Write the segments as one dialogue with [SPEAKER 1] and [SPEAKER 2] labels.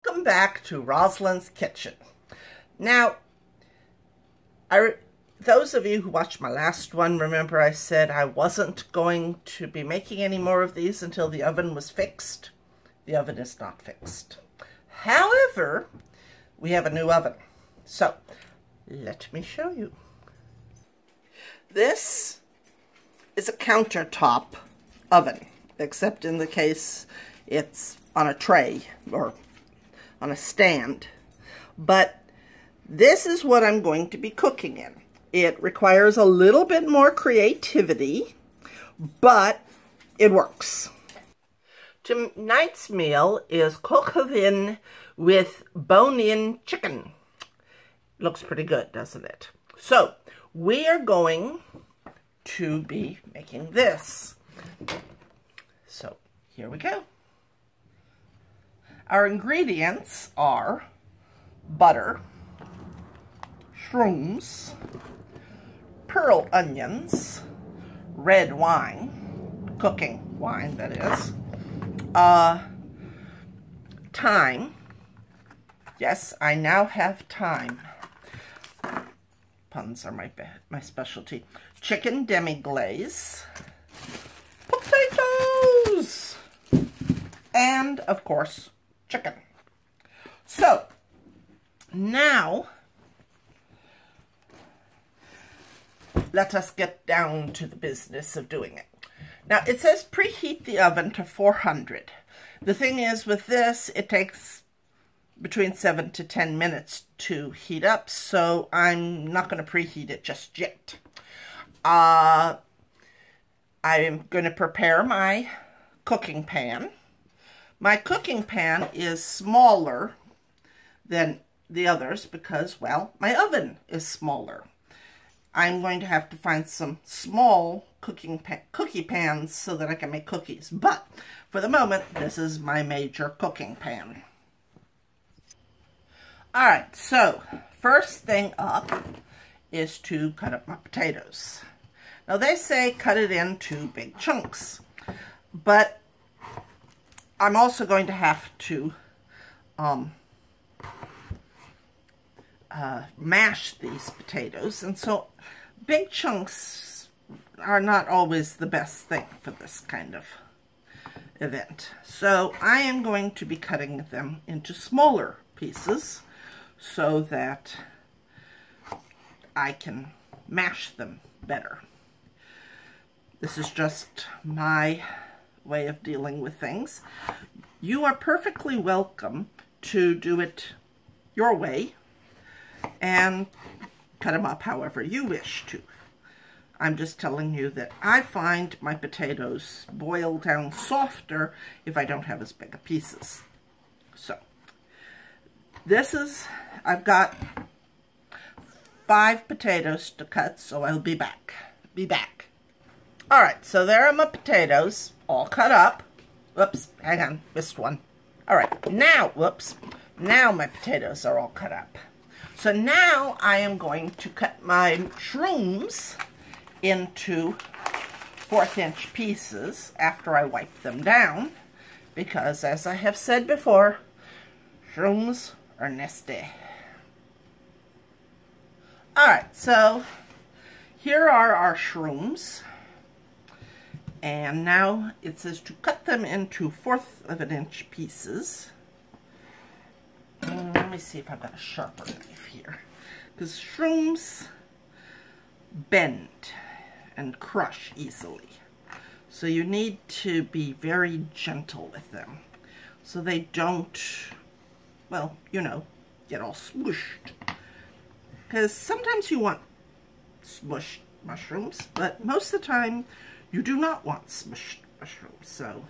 [SPEAKER 1] Welcome back to Rosalind's Kitchen. Now, those of you who watched my last one, remember I said I wasn't going to be making any more of these until the oven was fixed. The oven is not fixed. However, we have a new oven. So, let me show you. This is a countertop oven, except in the case it's on a tray or on a stand. But this is what I'm going to be cooking in. It requires a little bit more creativity, but it works. Tonight's meal is coq-au-vin with bone-in chicken. Looks pretty good, doesn't it? So, we are going to be making this. So, here we go. Our ingredients are butter, shrooms, pearl onions, red wine, cooking wine that is, thyme. Yes, I now have thyme. Puns are my specialty. Chicken demi-glaze, potatoes, and of course, chicken. So, now, let us get down to the business of doing it. Now, it says preheat the oven to 400. The thing is, with this, it takes between 7 to 10 minutes to heat up, so I'm not going to preheat it just yet. I am going to prepare my cooking pan. My cooking pan is smaller than the others because, well, my oven is smaller. I'm going to have to find some small cookie pans so that I can make cookies. But for the moment, this is my major cooking pan. Alright, so first thing up is to cut up my potatoes. Now they say cut it into big chunks, but I'm also going to have to mash these potatoes, and so big chunks are not always the best thing for this kind of event. So I am going to be cutting them into smaller pieces so that I can mash them better. This is just my way of dealing with things. You are perfectly welcome to do it your way and cut them up however you wish to. I'm just telling you that I find my potatoes boil down softer if I don't have as big a pieces. So, this is, I've got 5 potatoes to cut, so I'll be back. Alright, so there are my potatoes, all cut up. Whoops, hang on, missed one. Alright, now, whoops, now my potatoes are all cut up. So now I am going to cut my shrooms into 1/4-inch pieces after I wipe them down, because as I have said before, shrooms are nasty. Alright, so here are our shrooms. And now it says to cut them into 1/4-inch pieces. Let me see if I've got a sharper knife here. Because shrooms bend and crush easily. So you need to be very gentle with them so they don't, well, you know, get all smooshed. Because sometimes you want smushed mushrooms, but most of the time you do not want smushed mushrooms. So,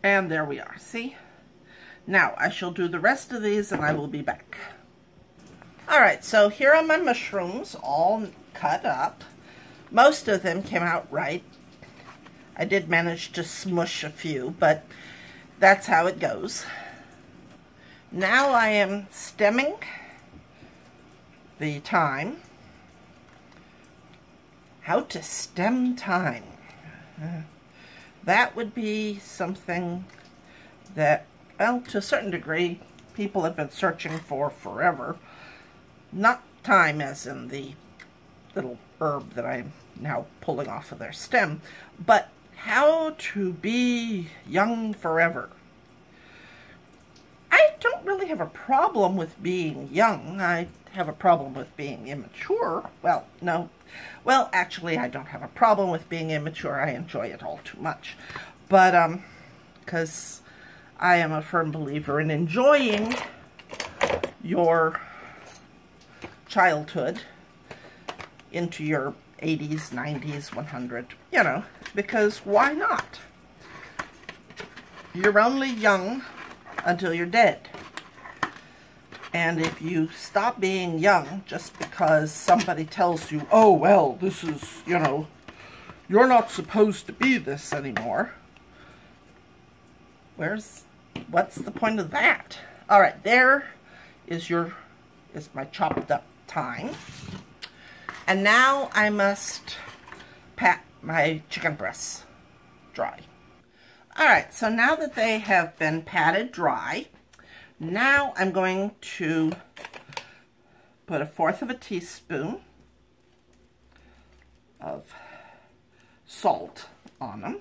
[SPEAKER 1] and there we are, see? Now, I shall do the rest of these and I will be back. Alright, so here are my mushrooms all cut up. Most of them came out right. I did manage to smush a few, but that's how it goes. Now I am stemming the thyme. How to stem thyme. That would be something that well, to a certain degree, people have been searching for forever. Not thyme as in the little herb that I'm now pulling off of their stem, but how to be young forever. I don't really have a problem with being young. I have a problem with being immature. Well, no. Well, actually, I don't have a problem with being immature. I enjoy it all too much. But, because I am a firm believer in enjoying your childhood into your 80s, 90s, 100, you know, because why not? You're only young until you're dead. And if you stop being young just because somebody tells you, oh, well, this is, you know, you're not supposed to be this anymore, what's the point of that? All right, there is my chopped up thyme. And now I must pat my chicken breasts dry. All right, so now that they have been patted dry, now I'm going to put 1/4 teaspoon of salt on them.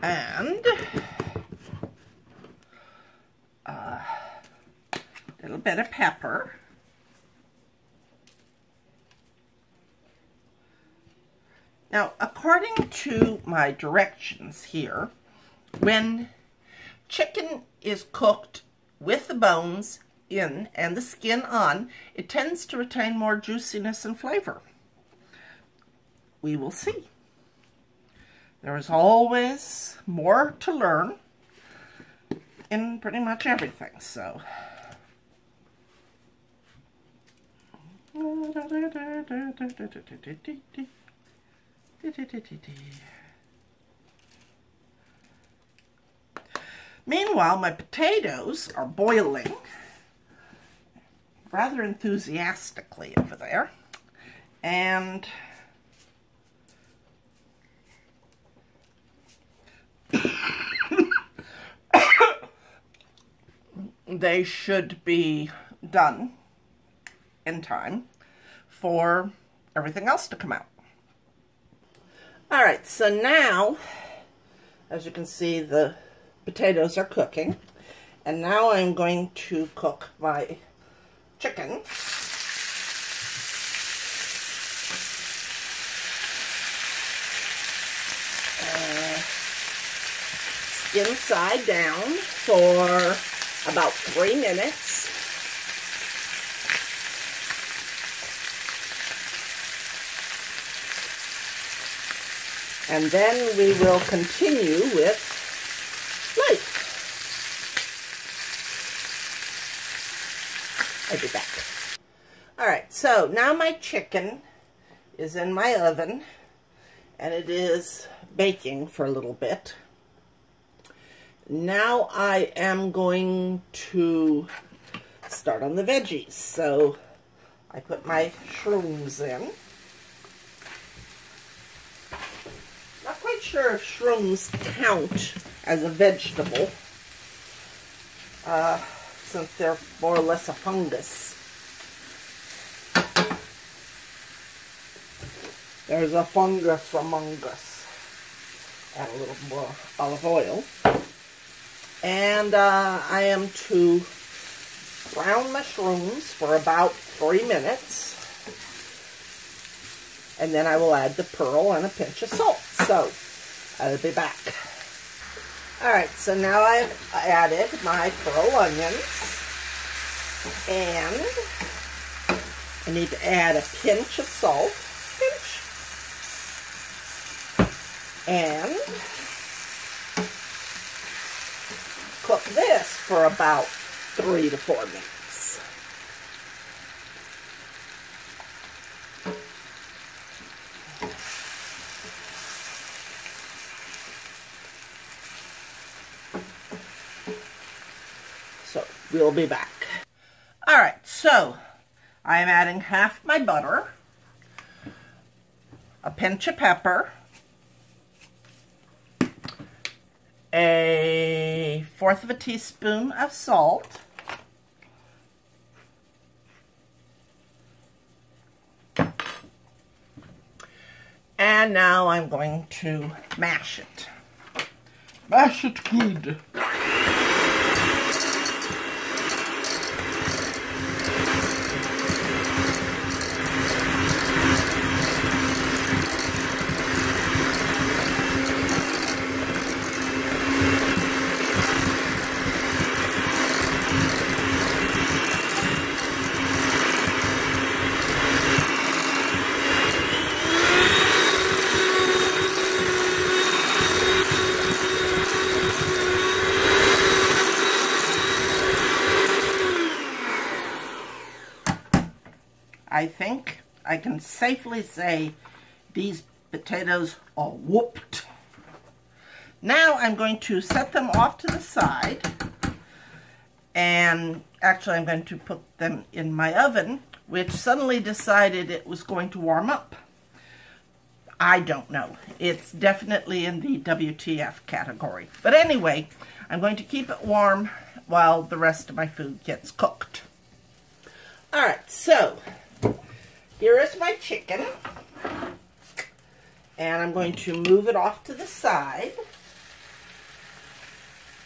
[SPEAKER 1] And a little bit of pepper. Now, according to my directions here, when chicken is cooked with the bones in and the skin on, it tends to retain more juiciness and flavor. We will see. There is always more to learn in pretty much everything, so. Meanwhile, my potatoes are boiling rather enthusiastically over there, and they should be done in time for everything else to come out. All right, so now, as you can see, the potatoes are cooking, and now I'm going to cook my chicken. Skin side down for about 3 minutes. And then we will continue with life. I'll be back. All right, so now my chicken is in my oven, and it is baking for a little bit. Now I am going to start on the veggies. So I put my shrooms in. Not quite sure if shrooms count as a vegetable, since they're more or less a fungus. There's a fungus among us. Add a little more olive oil. And I am to brown mushrooms for about 3 minutes. And then I will add the pearl and a pinch of salt. So, I'll be back. Alright, so now I've added my pearl onions. And I need to add a pinch of salt. Pinch. And cook this for about 3 to 4 minutes. So we'll be back. All right, so I am adding half my butter, a pinch of pepper, a 1/4 of a teaspoon of salt, and now I'm going to mash it. Mash it good. I think I can safely say these potatoes are whooped. Now I'm going to set them off to the side, and actually I'm going to put them in my oven, which suddenly decided it was going to warm up. I don't know. It's definitely in the WTF category. But anyway, I'm going to keep it warm while the rest of my food gets cooked. Alright, so here is my chicken, and I'm going to move it off to the side.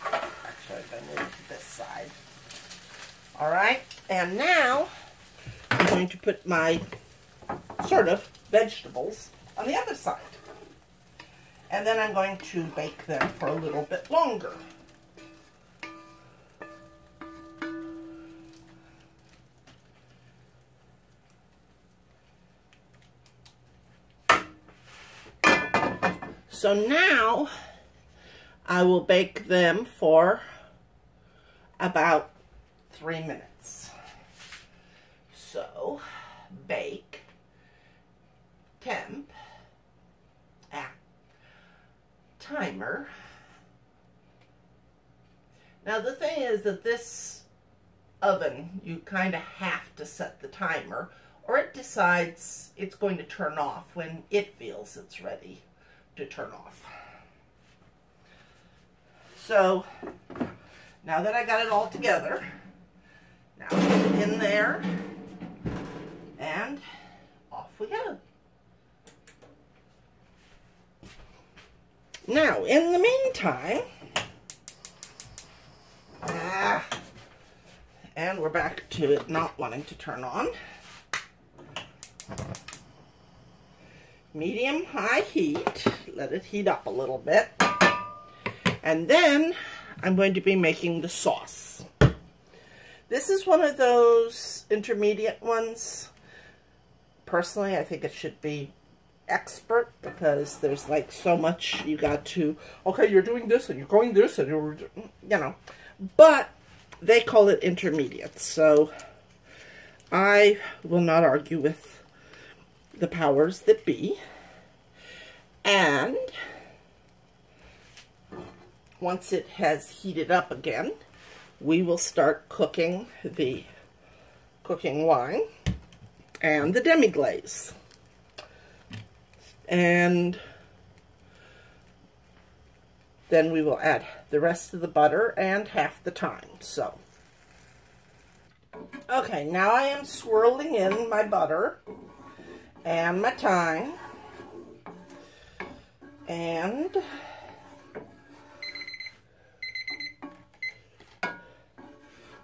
[SPEAKER 1] Actually, I'm going to move it to this side. All right, and now I'm going to put my sort of vegetables on the other side. And then I'm going to bake them for a little bit longer. So now I will bake them for about 3 minutes. So bake, temp, timer. Now the thing is that this oven, you kind of have to set the timer, or it decides it's going to turn off when it feels it's ready to turn off. So now that I got it all together, now put it in there and off we go. Now in the meantime, and we're back to it not wanting to turn on. Medium-high heat, let it heat up a little bit, and then I'm going to be making the sauce. This is one of those intermediate ones. Personally, I think it should be expert, because there's like so much you got to, okay, you're doing this and you're going this and you're, you know, but they call it intermediate, so I will not argue with the powers that be. And once it has heated up again, we will start cooking the cooking wine and the demi-glaze. And then we will add the rest of the butter and half the thyme. So, okay, now I am swirling in my butter and my thyme, and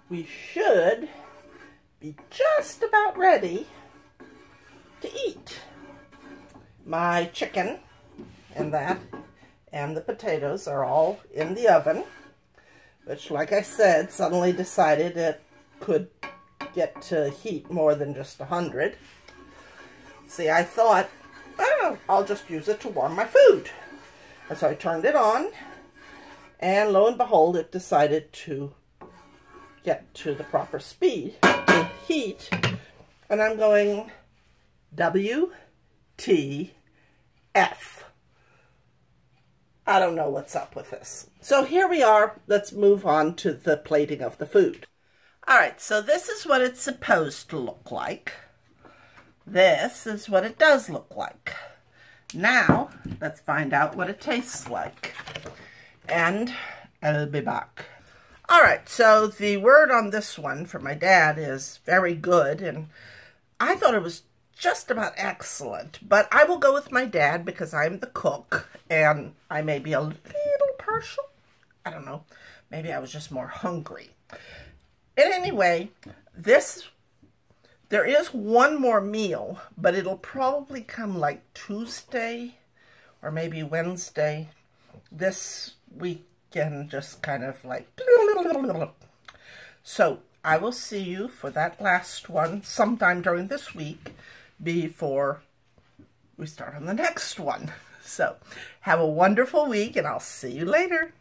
[SPEAKER 1] we should be just about ready to eat. My chicken and the potatoes are all in the oven, which, like I said, suddenly decided it could get to heat more than just 100. See, I thought, oh, I'll just use it to warm my food. And so I turned it on, and lo and behold, it decided to get to the proper speed, to heat, and I'm going, WTF. I don't know what's up with this. So here we are. Let's move on to the plating of the food. All right, so this is what it's supposed to look like. This is what it does look like. Now, let's find out what it tastes like. And I'll be back. All right, so the word on this one for my dad is very good, and I thought it was just about excellent, but I will go with my dad because I'm the cook, and I may be a little partial. I don't know. Maybe I was just more hungry. And anyway, there is one more meal, but it'll probably come like Tuesday or maybe Wednesday. This weekend just kind of like... So I will see you for that last one sometime during this week before we start on the next one. So have a wonderful week, and I'll see you later.